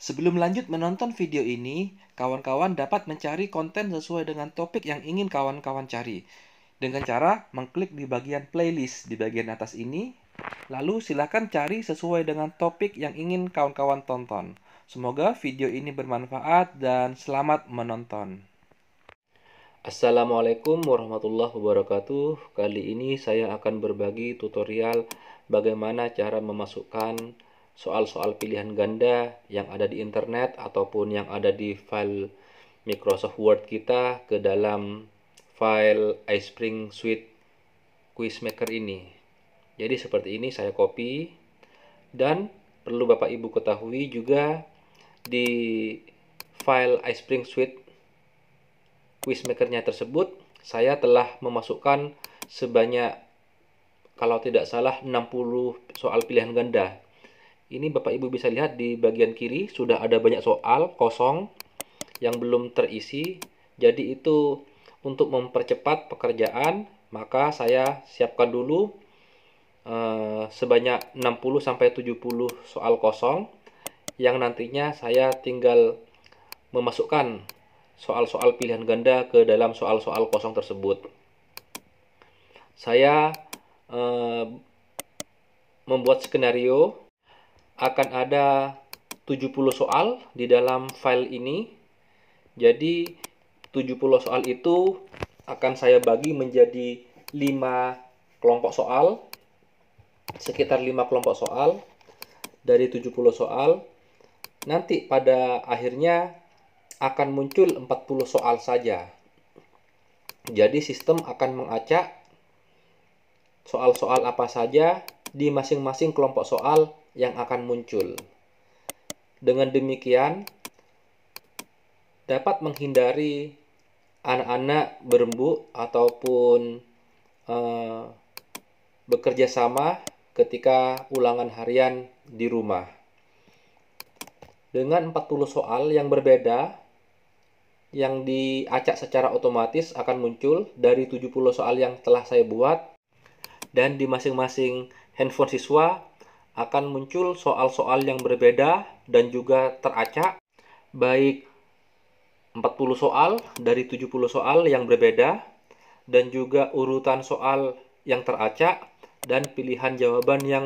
Sebelum lanjut menonton video ini, kawan-kawan dapat mencari konten sesuai dengan topik yang ingin kawan-kawan cari. Dengan cara mengklik di bagian playlist di bagian atas ini, lalu silakan cari sesuai dengan topik yang ingin kawan-kawan tonton. Semoga video ini bermanfaat dan selamat menonton. Assalamualaikum warahmatullahi wabarakatuh. Kali ini saya akan berbagi tutorial bagaimana cara memasukkan soal-soal pilihan ganda yang ada di internet ataupun yang ada di file Microsoft Word kita ke dalam file iSpring Suite Quizmaker ini. Jadi seperti ini saya copy, dan perlu Bapak Ibu ketahui juga di file iSpring Suite Quizmaker-nya tersebut saya telah memasukkan sebanyak, kalau tidak salah, 60 soal pilihan ganda. Ini Bapak Ibu bisa lihat di bagian kiri sudah ada banyak soal kosong yang belum terisi. Jadi itu untuk mempercepat pekerjaan, maka saya siapkan dulu sebanyak 60-70 soal kosong yang nantinya saya tinggal memasukkan soal-soal pilihan ganda ke dalam soal-soal kosong tersebut. Saya membuat skenario akan ada 70 soal di dalam file ini. Jadi 70 soal itu akan saya bagi menjadi 5 kelompok soal, sekitar 5 kelompok soal dari 70 soal. Nanti pada akhirnya akan muncul 40 soal saja. Jadi sistem akan mengacak soal-soal apa saja di masing-masing kelompok soal yang akan muncul. Dengan demikian dapat menghindari anak-anak berembuk ataupun bekerja sama ketika ulangan harian di rumah. Dengan 40 soal yang berbeda yang diacak secara otomatis akan muncul dari 70 soal yang telah saya buat, dan di masing-masing handphone siswa akan muncul soal-soal yang berbeda dan juga teracak, baik 40 soal dari 70 soal yang berbeda, dan juga urutan soal yang teracak dan pilihan jawaban yang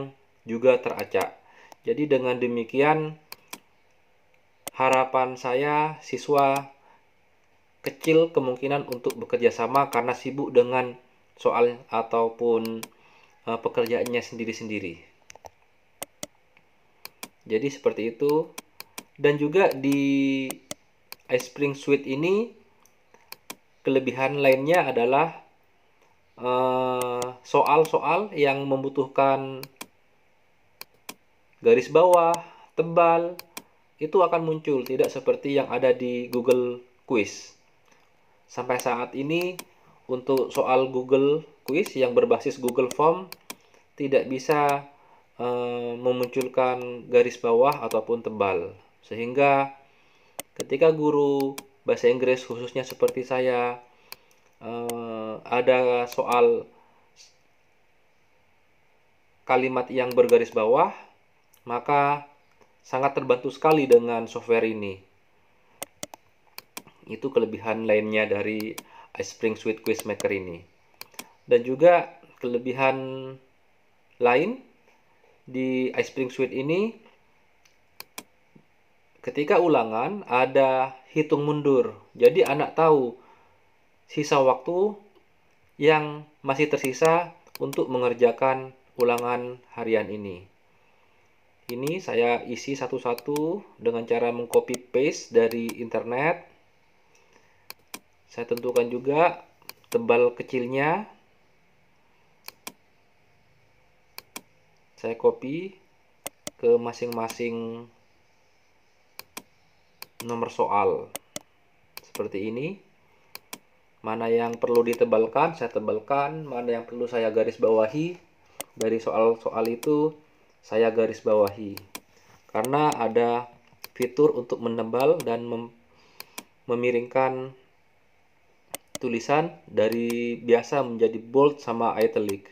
juga teracak. Jadi dengan demikian harapan saya siswa kecil kemungkinan untuk bekerja sama karena sibuk dengan soal ataupun pekerjaannya sendiri-sendiri. Jadi seperti itu. Dan juga di iSpring Suite ini kelebihan lainnya adalah soal-soal yang membutuhkan garis bawah tebal itu akan muncul, tidak seperti yang ada di Google Quiz. Sampai saat ini untuk soal Google Quiz yang berbasis Google Form tidak bisa memunculkan garis bawah ataupun tebal, sehingga ketika guru bahasa Inggris khususnya seperti saya ada soal kalimat yang bergaris bawah, maka sangat terbantu sekali dengan software ini. Itu kelebihan lainnya dari iSpring Suite Quizmaker ini. Dan juga kelebihan lain di iSpring Suite ini, ketika ulangan ada hitung mundur. Jadi anak tahu sisa waktu yang masih tersisa untuk mengerjakan ulangan harian ini. Ini saya isi satu-satu dengan cara mengcopy paste dari internet. Saya tentukan juga tebal kecilnya. Saya copy ke masing-masing nomor soal. Seperti ini. Mana yang perlu ditebalkan, saya tebalkan. Mana yang perlu saya garis bawahi, dari soal-soal itu saya garis bawahi. Karena ada fitur untuk menebal dan memiringkan tulisan dari biasa menjadi bold sama italic.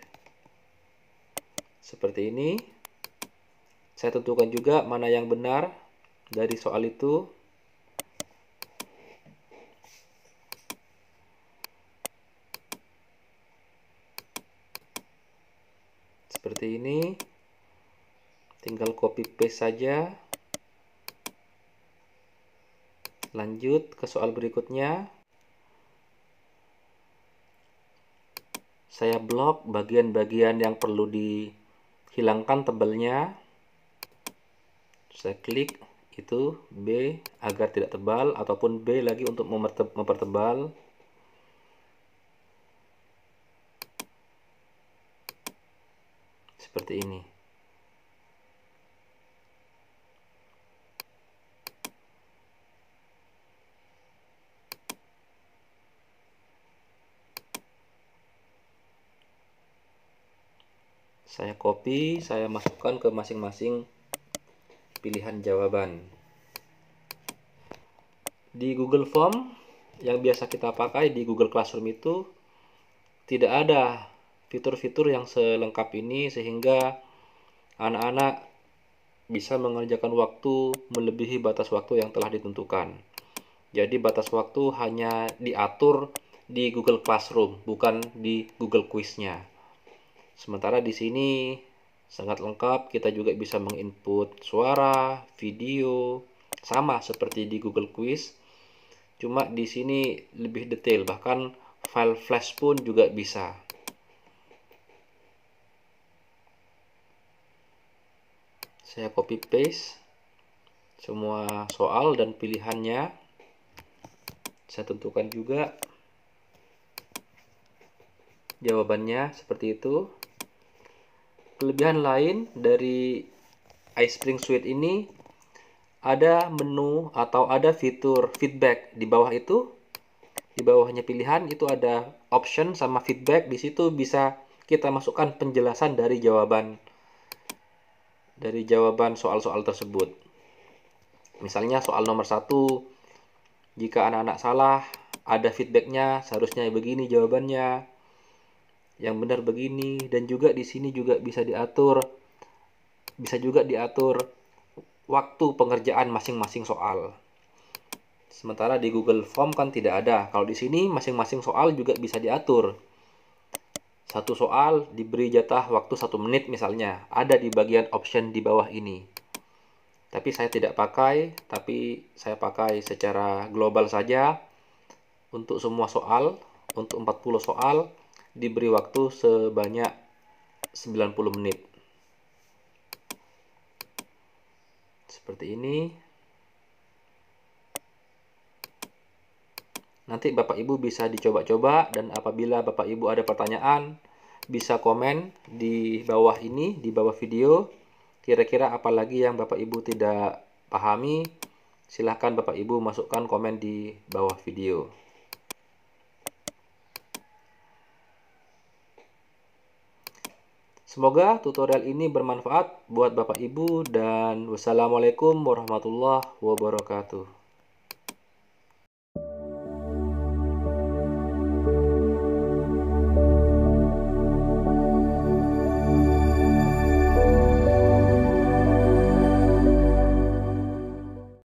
Seperti ini. Saya tentukan juga mana yang benar, dari soal itu. Seperti ini. Tinggal copy paste saja. Lanjut ke soal berikutnya. Saya blok bagian-bagian yang perlu dihilangkan tebalnya. Saya klik itu B agar tidak tebal, ataupun B lagi untuk mempertebal. Seperti ini. Saya copy, saya masukkan ke masing-masing pilihan jawaban. Di Google Form yang biasa kita pakai di Google Classroom itu tidak ada fitur-fitur yang selengkap ini, sehingga anak-anak bisa mengerjakan waktu melebihi batas waktu yang telah ditentukan. Jadi batas waktu hanya diatur di Google Classroom, bukan di Google Quiz-nya. Sementara di sini sangat lengkap, kita juga bisa menginput suara, video, sama seperti di Google Quiz. Cuma di sini lebih detail, bahkan file flash pun juga bisa. Saya copy paste semua soal dan pilihannya. Saya tentukan juga jawabannya seperti itu. Kelebihan lain dari iSpring Suite ini, ada menu atau ada fitur feedback di bawah itu. Di bawahnya pilihan itu ada option sama feedback. Di situ bisa kita masukkan penjelasan dari jawaban soal-soal tersebut. Misalnya soal nomor 1, jika anak-anak salah, ada feedbacknya, seharusnya begini jawabannya, yang benar begini. Dan juga di sini juga bisa juga diatur waktu pengerjaan masing-masing soal. Sementara di Google Form kan tidak ada. Kalau di sini masing-masing soal juga bisa diatur. Satu soal diberi jatah waktu 1 menit misalnya, ada di bagian option di bawah ini. Tapi saya tidak pakai, tapi saya pakai secara global saja. Untuk semua soal, untuk 40 soal, diberi waktu sebanyak 90 menit. Seperti ini. Nanti Bapak Ibu bisa dicoba-coba, dan apabila Bapak Ibu ada pertanyaan, bisa komen di bawah ini, di bawah video. Kira-kira apa lagi yang Bapak Ibu tidak pahami, silahkan Bapak Ibu masukkan komen di bawah video. Semoga tutorial ini bermanfaat buat Bapak Ibu, dan wassalamualaikum warahmatullahi wabarakatuh.